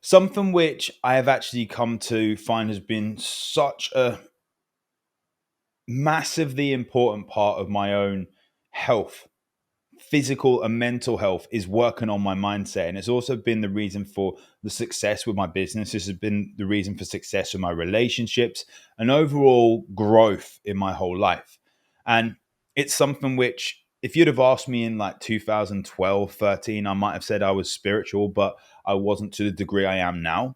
Something which I have actually come to find has been such a massively important part of my own health, physical and mental health, is working on my mindset. And it's also been the reason for the success with my business. This has been the reason for success with my relationships and overall growth in my whole life. And it's something which, if you'd have asked me in like 2012, 13, I might have said I was spiritual, but I wasn't to the degree I am now.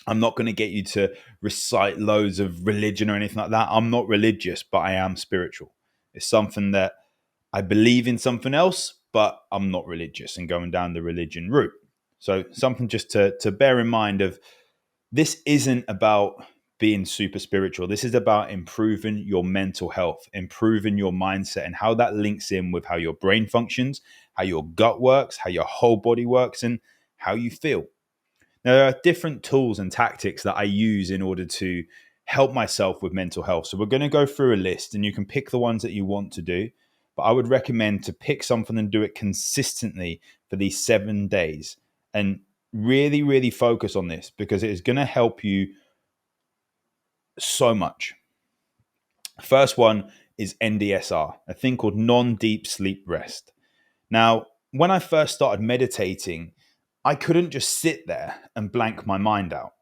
I'm not going to get you to recite loads of religion or anything like that. I'm not religious, but I am spiritual. It's something that I believe in something else, but I'm not religious and going down the religion route. So something just to bear in mind of, this isn't about being super spiritual. This is about improving your mental health, improving your mindset, and how that links in with how your brain functions, how your gut works, how your whole body works, and how you feel. Now, there are different tools and tactics that I use in order to help myself with mental health. So we're going to go through a list and you can pick the ones that you want to do. But I would recommend to pick something and do it consistently for these 7 days and really, really focus on this, because it is going to help you so much. First one is NDSR, a thing called non-deep sleep rest. Now, when I first started meditating, I couldn't just sit there and blank my mind out.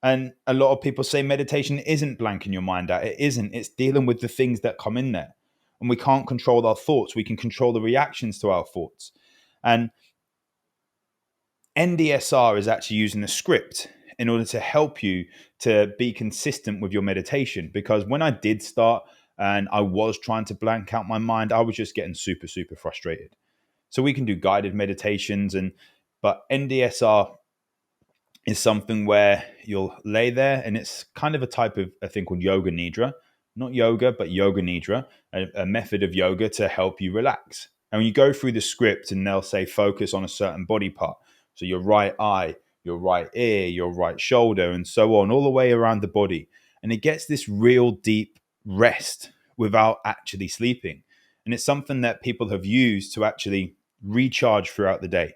And a lot of people say meditation isn't blanking your mind out. It isn't. It's dealing with the things that come in there. And we can't control our thoughts. We can control the reactions to our thoughts. And NDSR is actually using a script in order to help you to be consistent with your meditation. Because when I did start and I was trying to blank out my mind, I was just getting super, super frustrated. So we can do guided meditations, but NDSR is something where you'll lay there, and it's kind of a type of a thing called yoga nidra, not yoga, but yoga nidra, a method of yoga to help you relax. And when you go through the script and they'll say focus on a certain body part, so your right eye, your right ear, your right shoulder, and so on, all the way around the body. And it gets this real deep rest without actually sleeping. And it's something that people have used to actually recharge throughout the day.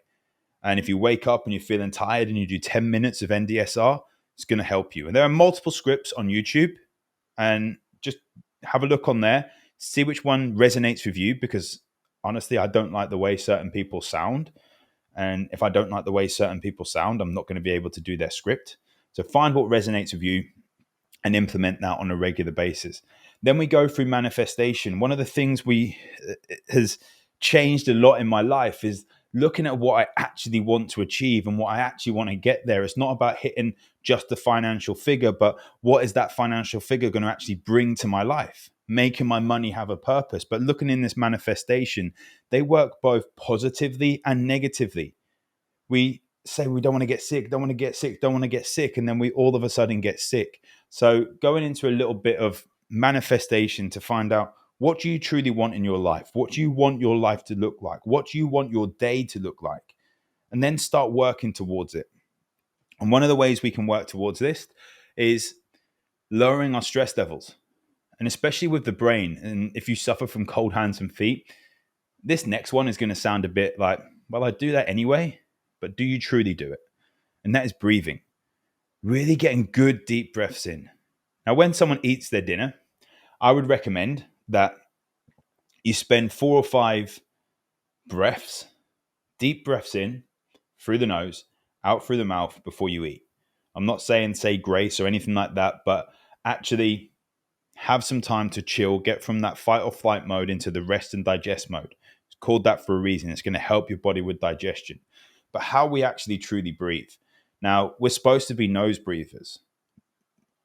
And if you wake up and you're feeling tired and you do 10 minutes of NDSR, it's going to help you. And there are multiple scripts on YouTube, and just have a look on there, see which one resonates with you, because honestly, I don't like the way certain people sound. And if I don't like the way certain people sound, I'm not going to be able to do their script. So find what resonates with you and implement that on a regular basis. Then we go through manifestation. One of the things we has changed a lot in my life is looking at what I actually want to achieve and what I actually want to get there. It's not about hitting just the financial figure, but what is that financial figure going to actually bring to my life? Making my money have a purpose. But looking in this manifestation, they work both positively and negatively. We say we don't want to get sick, don't want to get sick, don't want to get sick, and then we all of a sudden get sick. So going into a little bit of manifestation to find out, what do you truly want in your life? What do you want your life to look like? What do you want your day to look like? And then start working towards it. And one of the ways we can work towards this is lowering our stress levels, and especially with the brain. And if you suffer from cold hands and feet, this next one is going to sound a bit like, well, I do that anyway, but do you truly do it? And that is breathing. Really getting good deep breaths in. Now, when someone eats their dinner, I would recommend that you spend 4 or 5 breaths, deep breaths in through the nose, out through the mouth before you eat. I'm not saying say grace or anything like that, but actually have some time to chill, get from that fight or flight mode into the rest and digest mode. It's called that for a reason. It's going to help your body with digestion. But how we actually truly breathe. Now, we're supposed to be nose breathers.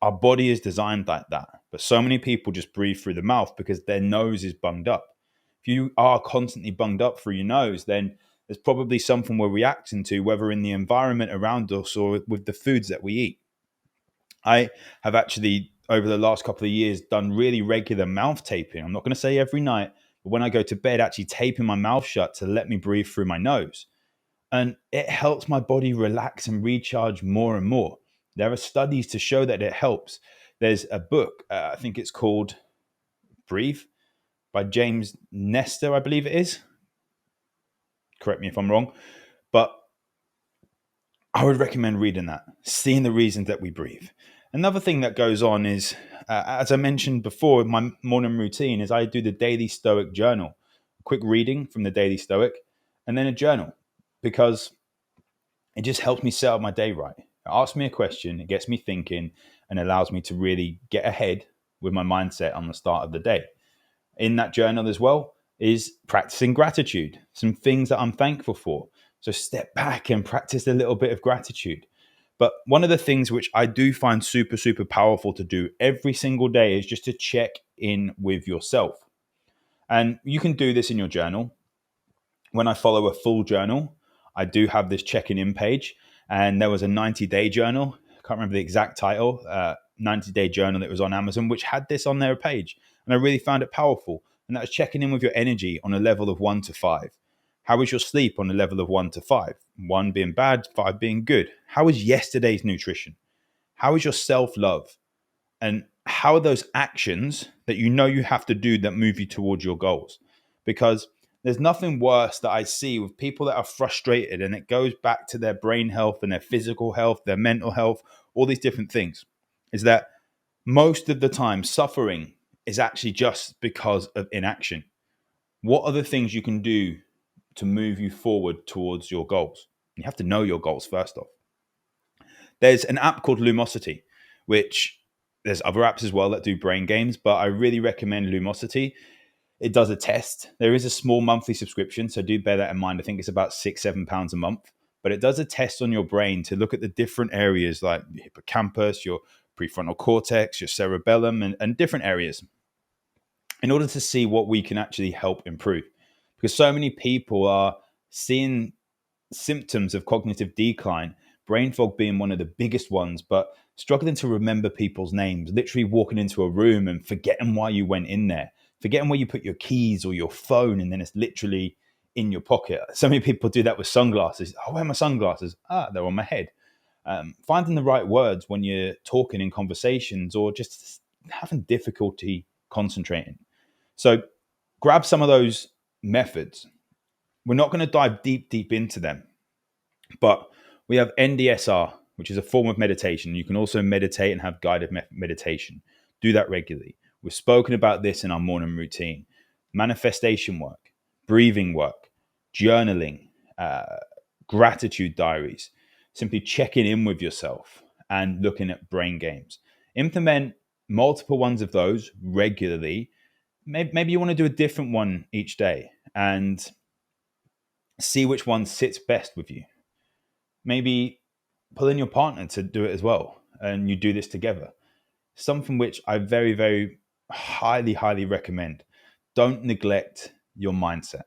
Our body is designed like that. But so many people just breathe through the mouth because their nose is bunged up. If you are constantly bunged up through your nose, then there's probably something we're reacting to, whether in the environment around us or with the foods that we eat. I have actually, over the last couple of years, done really regular mouth taping. I'm not going to say every night, but when I go to bed, actually taping my mouth shut to let me breathe through my nose. And it helps my body relax and recharge more and more. There are studies to show that it helps. There's a book, I think it's called Breathe by James Nestor, I believe it is. Correct me if I'm wrong. But I would recommend reading that, seeing the reasons that we breathe. Another thing that goes on is, as I mentioned before, my morning routine is I do the Daily Stoic journal, a quick reading from the Daily Stoic, and then a journal, because it just helps me set up my day right. It asks me a question, it gets me thinking, and allows me to really get ahead with my mindset on the start of the day. In that journal as well is practicing gratitude, some things that I'm thankful for. So step back and practice a little bit of gratitude. But one of the things which I do find super, super powerful to do every single day is just to check in with yourself. And you can do this in your journal. When I follow a full journal, I do have this checking in page. And there was a 90-day journal. I can't remember the exact title, 90-day journal that was on Amazon, which had this on their page. And I really found it powerful. And that was checking in with your energy on a level of 1 to 5. How is your sleep on a level of 1 to 5? 1 being bad, 5 being good. How is yesterday's nutrition? How is your self-love? And how are those actions that you know you have to do that move you towards your goals? Because there's nothing worse that I see with people that are frustrated, and it goes back to their brain health and their physical health, their mental health, all these different things, is that most of the time suffering is actually just because of inaction. What are the things you can do to move you forward towards your goals? You have to know your goals first off. There's an app called Lumosity, which there's other apps as well that do brain games, but I really recommend Lumosity. It does a test. There is a small monthly subscription, so do bear that in mind. I think it's about £6-7 a month, but it does a test on your brain to look at the different areas like the hippocampus, your prefrontal cortex, your cerebellum, and different areas in order to see what we can actually help improve. Because so many people are seeing symptoms of cognitive decline, brain fog being one of the biggest ones, but struggling to remember people's names, literally walking into a room and forgetting why you went in there, forgetting where you put your keys or your phone, and then it's literally in your pocket. So many people do that with sunglasses. Oh, where are my sunglasses? Ah, they're on my head. Finding the right words when you're talking in conversations or just having difficulty concentrating. So grab some of those methods. We're not going to dive deep into them, but we have NDSR, which is a form of meditation. You can also meditate and have guided meditation. Do that regularly. We've spoken about this in our morning routine. Manifestation work, breathing work, journaling, gratitude diaries, simply checking in with yourself and looking at brain games. Implement multiple ones of those regularly. Maybe you want to do a different one each day and see which one sits best with you. Maybe pull in your partner to do it as well, and you do this together. Something which I very, very highly recommend. Don't neglect your mindset.